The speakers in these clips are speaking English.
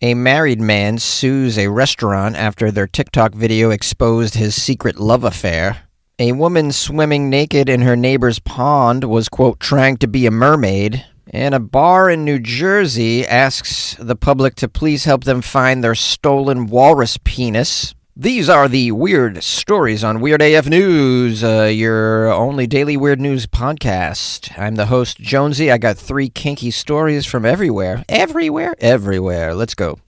A married man sues a restaurant after their TikTok video exposed his secret love affair. A woman swimming naked in her neighbor's pond was, quote, trying to be a mermaid. And a bar in New Jersey asks the public to please help them find their stolen walrus penis. These are the weird stories on Weird AF News, your only daily weird news podcast. I'm the host, Jonesy. I got 3 kinky stories from everywhere. Everywhere. Let's go.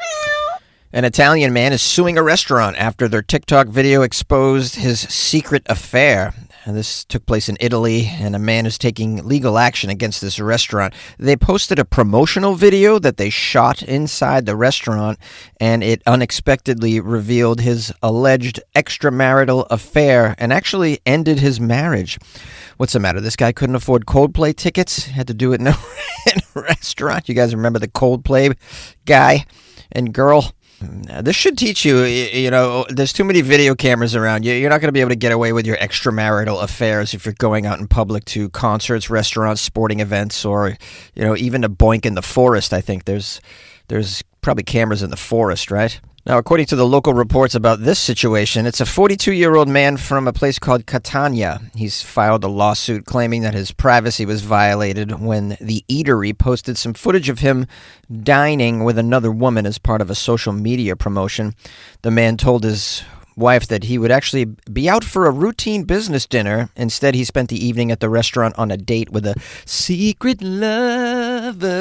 An Italian man is suing a restaurant after their TikTok video exposed his secret affair. And this took place in Italy, and a man is taking legal action against this restaurant. They posted a promotional video that they shot inside the restaurant, and it unexpectedly revealed his alleged extramarital affair and actually ended his marriage. What's the matter? This guy couldn't afford Coldplay tickets? Had to do it in a restaurant? You guys remember the Coldplay guy and girl? This should teach you, there's too many video cameras around. You're not going to be able to get away with your extramarital affairs if you're going out in public to concerts, restaurants, sporting events, or, even a boink in the forest. I think there's probably cameras in the forest, right? Now, according to the local reports about this situation, it's a 42-year-old man from a place called Catania. He's filed a lawsuit claiming that his privacy was violated when the eatery posted some footage of him dining with another woman as part of a social media promotion. The man told his wife that he would actually be out for a routine business dinner. Instead, he spent the evening at the restaurant on a date with a secret lover.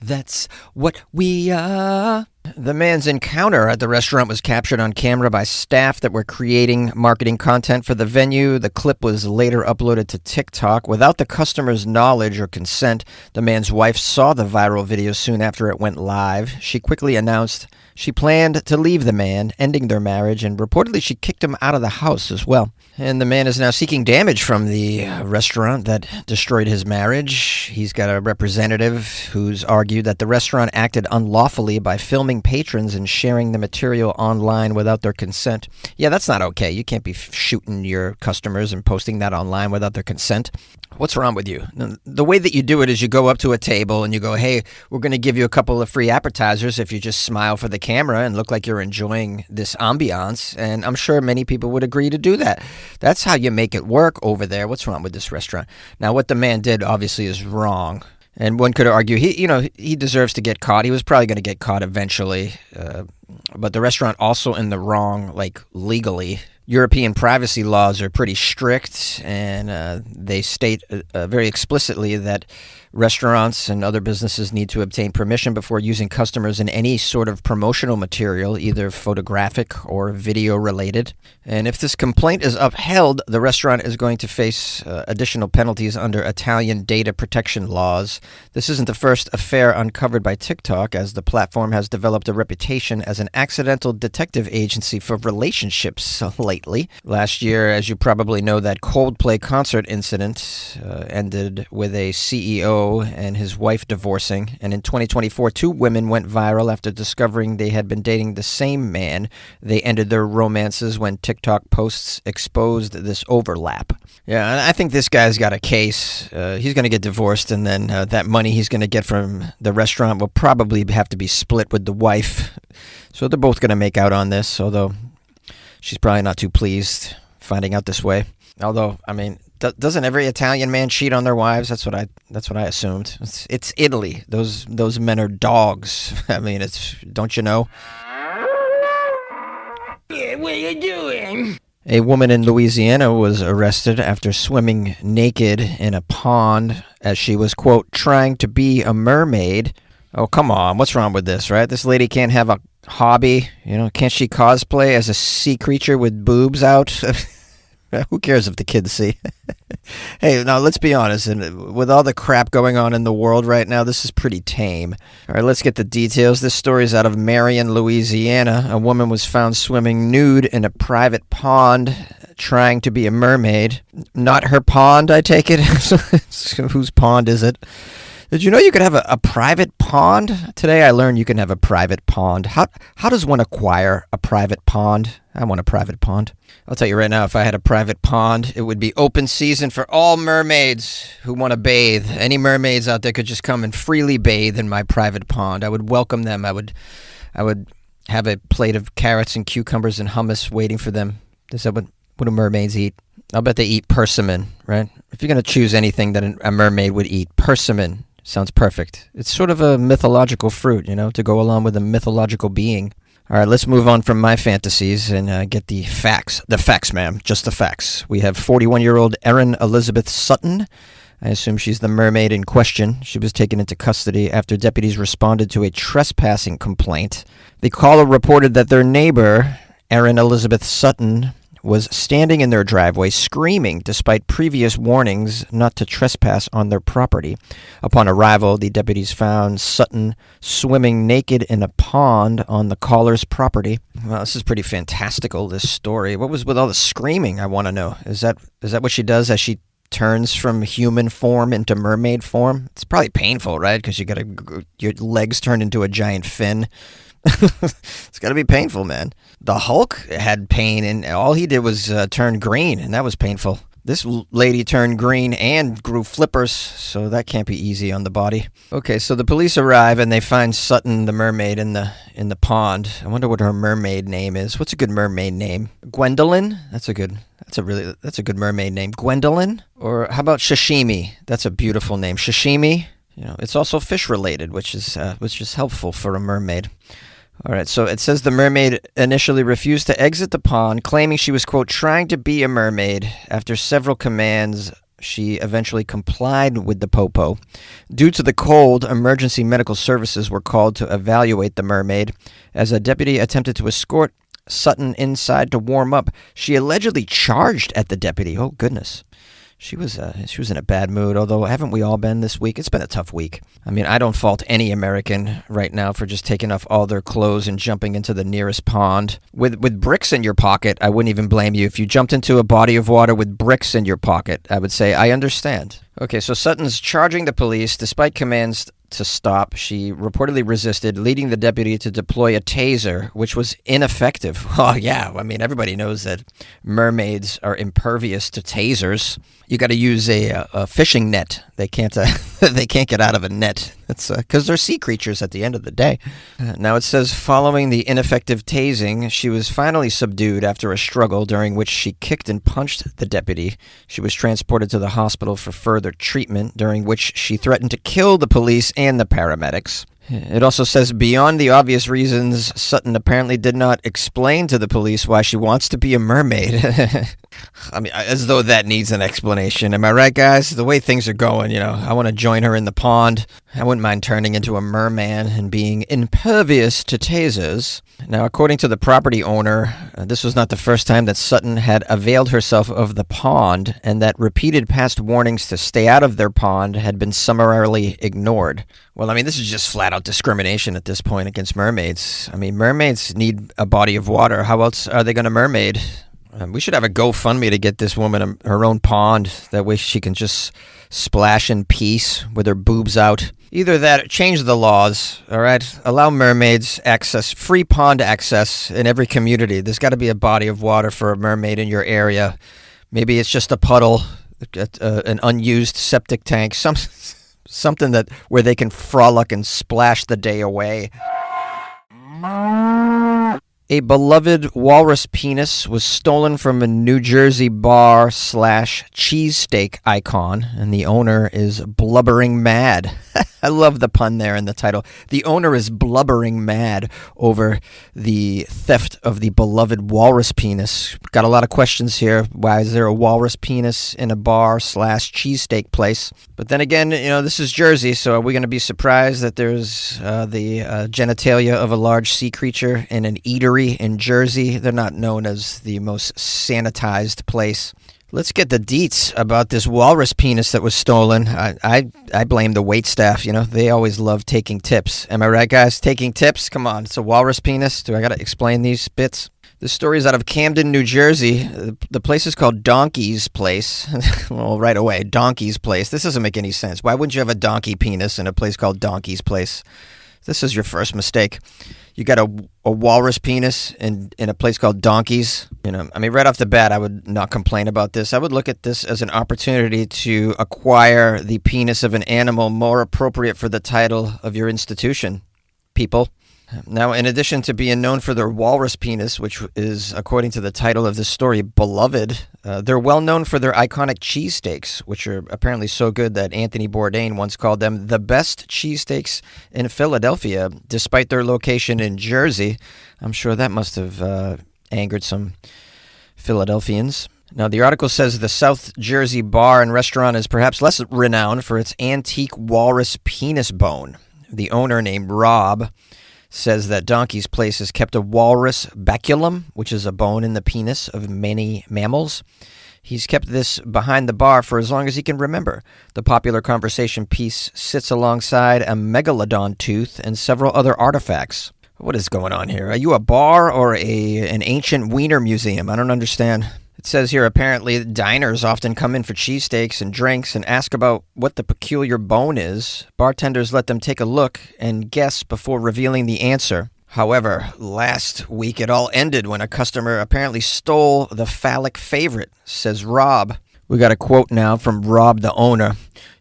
That's what we are. The man's encounter at the restaurant was captured on camera by staff that were creating marketing content for the venue. The clip was later uploaded to TikTok without the customer's knowledge or consent. The man's wife saw the viral video soon after it went live. She quickly announced she planned to leave the man, ending their marriage, and reportedly she kicked him out of the house as well. And the man is now seeking damage from the restaurant that destroyed his marriage. He's got a representative who's argued that the restaurant acted unlawfully by filming patrons and sharing the material online without their consent. Yeah, that's not okay. You can't be shooting your customers and posting that online without their consent. What's wrong with you? The way that you do it is you go up to a table and you go, hey, we're going to give you a couple of free appetizers if you just smile for the camera and look like you're enjoying this ambiance. And I'm sure many people would agree to do that. That's how you make it work over there. What's wrong with this restaurant? Now, what the man did obviously is wrong. And one could argue he deserves to get caught. He was probably going to get caught eventually. But the restaurant also in the wrong, legally. European privacy laws are pretty strict, and they state very explicitly that restaurants and other businesses need to obtain permission before using customers in any sort of promotional material, either photographic or video related. And if this complaint is upheld, the restaurant is going to face additional penalties under Italian data protection laws. This isn't the first affair uncovered by TikTok, as the platform has developed a reputation as an accidental detective agency for relationships lately. Last year, as you probably know, that Coldplay concert incident ended with a CEO and his wife divorcing. And in 2024, 2 women went viral after discovering they had been dating the same man. They ended their romances when TikTok posts exposed this overlap. Yeah, and I think this guy's got a case. He's going to get divorced, and then that money he's going to get from the restaurant will probably have to be split with the wife. So they're both going to make out on this, although she's probably not too pleased finding out this way. Although, doesn't every Italian man cheat on their wives? That's what I assumed. It's Italy. Those men are dogs. Don't you know? Yeah, what are you doing? A woman in Louisiana was arrested after swimming naked in a pond as she was, quote, trying to be a mermaid. Oh, come on. What's wrong with this, right? This lady can't have a hobby. Can't she cosplay as a sea creature with boobs out? Who cares if the kids see? Hey, now let's be honest. And with all the crap going on in the world right now, this is pretty tame. All right, let's get the details. This story is out of Marion, Louisiana. A woman was found swimming nude in a private pond, trying to be a mermaid. Not her pond, I take it. Whose pond is it? Did you know you could have a private pond? Today I learned you can have a private pond. How does one acquire a private pond? I want a private pond. I'll tell you right now, if I had a private pond, it would be open season for all mermaids who want to bathe. Any mermaids out there could just come and freely bathe in my private pond. I would welcome them. I would have a plate of carrots and cucumbers and hummus waiting for them. Is that what do mermaids eat? I'll bet they eat persimmon, right? If you're going to choose anything that a mermaid would eat, persimmon sounds perfect. It's sort of a mythological fruit, to go along with a mythological being. All right, let's move on from my fantasies and get the facts. The facts, ma'am. Just the facts. We have 41-year-old Erin Elizabeth Sutton. I assume she's the mermaid in question. She was taken into custody after deputies responded to a trespassing complaint. The caller reported that their neighbor, Erin Elizabeth Sutton, was standing in their driveway screaming despite previous warnings not to trespass on their property. Upon arrival, the deputies found Sutton swimming naked in a pond on the caller's property. Well, this is pretty fantastical, this story. What was with all the screaming, I want to know? Is that what she does as she turns from human form into mermaid form? It's probably painful, right? Because your legs turned into a giant fin. It's got to be painful, man. The Hulk had pain, and all he did was turn green, and that was painful. This lady turned green and grew flippers, so that can't be easy on the body. Okay, so the police arrive, and they find Sutton, the mermaid, in the pond. I wonder what her mermaid name is. What's a good mermaid name? Gwendolyn? That's a good mermaid name. Gwendolyn? Or how about Sashimi? That's a beautiful name. Sashimi? It's also fish-related, which is helpful for a mermaid. All right, so it says the mermaid initially refused to exit the pond, claiming she was, quote, trying to be a mermaid. After several commands, she eventually complied with the popo. Due to the cold, emergency medical services were called to evaluate the mermaid. As a deputy attempted to escort Sutton inside to warm up, she allegedly charged at the deputy. Oh, goodness. She was in a bad mood, although haven't we all been this week? It's been a tough week. I mean, I don't fault any American right now for just taking off all their clothes and jumping into the nearest pond. With bricks in your pocket, I wouldn't even blame you. If you jumped into a body of water with bricks in your pocket, I would say, I understand. Okay, so Sutton's charging the police. Despite commands to stop, she reportedly resisted, leading the deputy to deploy a taser, which was ineffective. Oh, yeah, I mean, everybody knows that mermaids are impervious to tasers. You got to use a fishing net. They can't get out of a net. That's because they're sea creatures at the end of the day. Now it says following the ineffective tasing, she was finally subdued after a struggle during which she kicked and punched the deputy. She was transported to the hospital for further treatment, during which she threatened to kill the police and the paramedics. It also says, beyond the obvious reasons, Sutton apparently did not explain to the police why she wants to be a mermaid. I mean, as though that needs an explanation. Am I right, guys? The way things are going, I want to join her in the pond. I wouldn't mind turning into a merman and being impervious to tasers. Now, according to the property owner, this was not the first time that Sutton had availed herself of the pond, and that repeated past warnings to stay out of their pond had been summarily ignored. Well, I mean, this is just flat-out discrimination at this point against mermaids. I mean, mermaids need a body of water. How else are they going to mermaid? We should have a GoFundMe to get this woman her own pond. That way she can just splash in peace with her boobs out. Either that or change the laws, all right? Allow mermaids access, free pond access in every community. There's got to be a body of water for a mermaid in your area. Maybe it's just a puddle, an unused septic tank, something where they can frolic and splash the day away. A beloved walrus penis was stolen from a New Jersey bar / cheesesteak icon, and the owner is blubbering mad. I love the pun there in the title. The owner is blubbering mad over the theft of the beloved walrus penis. Got a lot of questions here. Why is there a walrus penis in a bar / cheesesteak place? But then again, this is Jersey, so are we going to be surprised that there's the genitalia of a large sea creature in an eatery in Jersey? They're not known as the most sanitized place. Let's get the deets about this walrus penis that was stolen. I blame the waitstaff. They always love taking tips. Am I right, guys? Taking tips? Come on, it's a walrus penis. Do I got to explain these bits? This story is out of Camden, New Jersey. The place is called Donkey's Place. Well, right away, Donkey's Place. This doesn't make any sense. Why wouldn't you have a donkey penis in a place called Donkey's Place? This is your first mistake. You got a walrus penis in a place called Donkey's. Right off the bat, I would not complain about this. I would look at this as an opportunity to acquire the penis of an animal more appropriate for the title of your institution, people. Now, in addition to being known for their walrus penis, which is, according to the title of this story, beloved, they're well known for their iconic cheesesteaks, which are apparently so good that Anthony Bourdain once called them the best cheesesteaks in Philadelphia, despite their location in Jersey. I'm sure that must have angered some Philadelphians. Now, the article says the South Jersey bar and restaurant is perhaps less renowned for its antique walrus penis bone. The owner, named Rob, says that Donkey's Place has kept a walrus baculum, which is a bone in the penis of many mammals. He's kept this behind the bar for as long as he can remember. The popular conversation piece sits alongside a megalodon tooth and several other artifacts. What is going on here? Are you a bar or an ancient wiener museum? I don't understand. It says here apparently diners often come in for cheesesteaks and drinks and ask about what the peculiar bone is. Bartenders let them take a look and guess before revealing the answer. However, last week it all ended when a customer apparently stole the phallic favorite, says Rob. We got a quote now from Rob, the owner.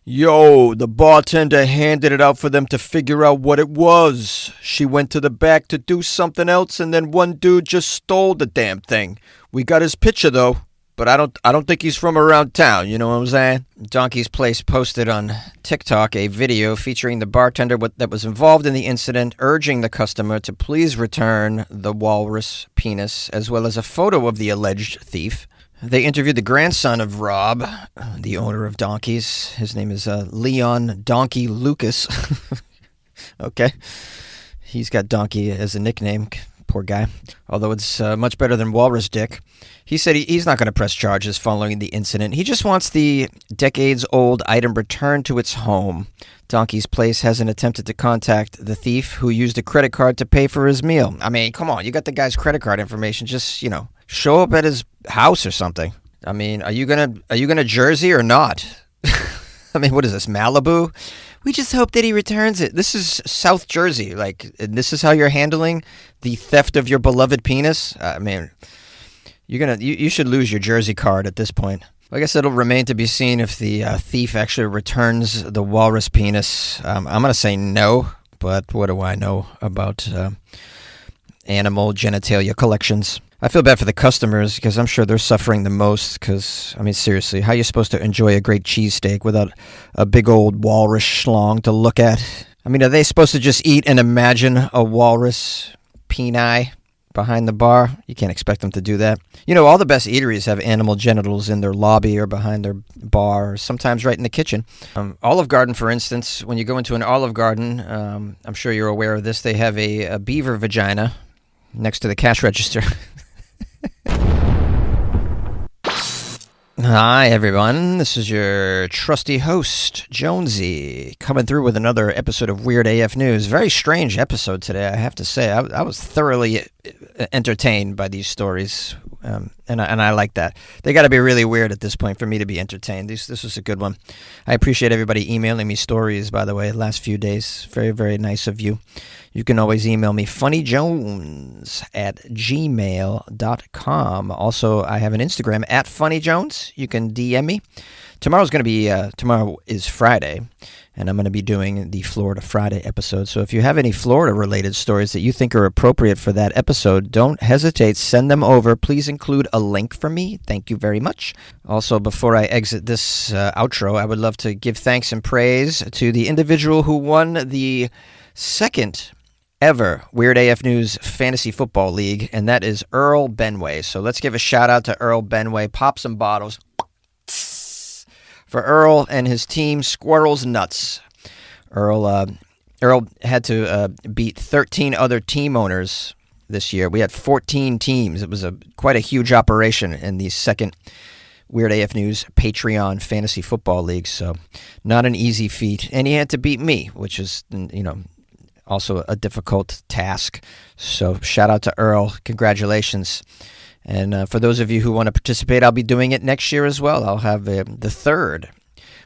"Yo, the bartender handed it out for them to figure out what it was. She went to the back to do something else, and then one dude just stole the damn thing. We got his picture though, but I don't think he's from around town, you know what I'm saying?" Donkey's Place posted on TikTok a video featuring the bartender that was involved in the incident, urging the customer to please return the walrus penis, as well as a photo of the alleged thief. They interviewed the grandson of Rob, the owner of Donkey's. His name is Leon Donkey Lucas. Okay. He's got Donkey as a nickname. Poor guy. Although it's much better than Walrus Dick. He said he's not going to press charges following the incident. He just wants the decades-old item returned to its home. Donkey's Place hasn't attempted to contact the thief, who used a credit card to pay for his meal. I mean, come on. You got the guy's credit card information. Just, show up at his house or something. I mean, are you gonna Jersey or not? I mean, what is this, Malibu? We just hope that he returns it. This is South Jersey. This is how you're handling the theft of your beloved penis? I mean, you should lose your Jersey card at this point. I guess it'll remain to be seen if the thief actually returns the walrus penis. I'm gonna say no, but what do I know about animal genitalia collections? I feel bad for the customers because I'm sure they're suffering the most because, I mean, seriously, how are you supposed to enjoy a great cheesesteak without a big old walrus schlong to look at? I mean, are they supposed to just eat and imagine a walrus peni behind the bar? You can't expect them to do that. All the best eateries have animal genitals in their lobby or behind their bar, or sometimes right in the kitchen. Olive Garden, for instance, when you go into an Olive Garden, I'm sure you're aware of this, they have a beaver vagina next to the cash register. Hi, everyone. This is your trusty host, Jonesy, coming through with another episode of Weird AF News. Very strange episode today, I have to say. I was thoroughly entertained by these stories, and I like that. They got to be really weird at this point for me to be entertained. This was a good one. I appreciate everybody emailing me stories, by the way, the last few days. Very, very nice of you. You can always email me, funnyjones@gmail.com. Also, I have an Instagram, @funnyjones. You can DM me. Tomorrow is Friday, and I'm going to be doing the Florida Friday episode. So if you have any Florida-related stories that you think are appropriate for that episode, don't hesitate. Send them over. Please include a link for me. Thank you very much. Also, before I exit this outro, I would love to give thanks and praise to the individual who won the second ever Weird AF News Fantasy Football League, and that is Earl Benway. So let's give a shout out to Earl Benway. Pop some bottles for Earl and his team, Squirrels Nuts. Earl had to beat 13 other team owners this year. We had 14 teams. It was quite a huge operation in the second Weird AF News Patreon Fantasy Football League. So not an easy feat. And he had to beat me, which is, also a difficult task. So shout out to Earl. Congratulations. And for those of you who want to participate, I'll be doing it next year as well. I'll have the third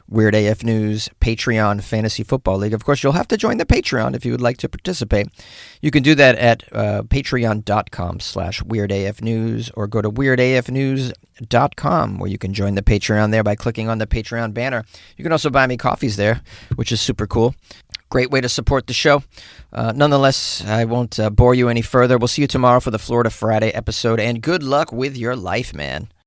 Weird AF News Patreon Fantasy Football League. Of course, you'll have to join the Patreon if you would like to participate. You can do that at patreon.com/weirdafnews or go to weirdafnews.com where you can join the Patreon there by clicking on the Patreon banner. You can also buy me coffees there, which is super cool. Great way to support the show. Nonetheless, I won't bore you any further. We'll see you tomorrow for the Florida Friday episode, and good luck with your life, man.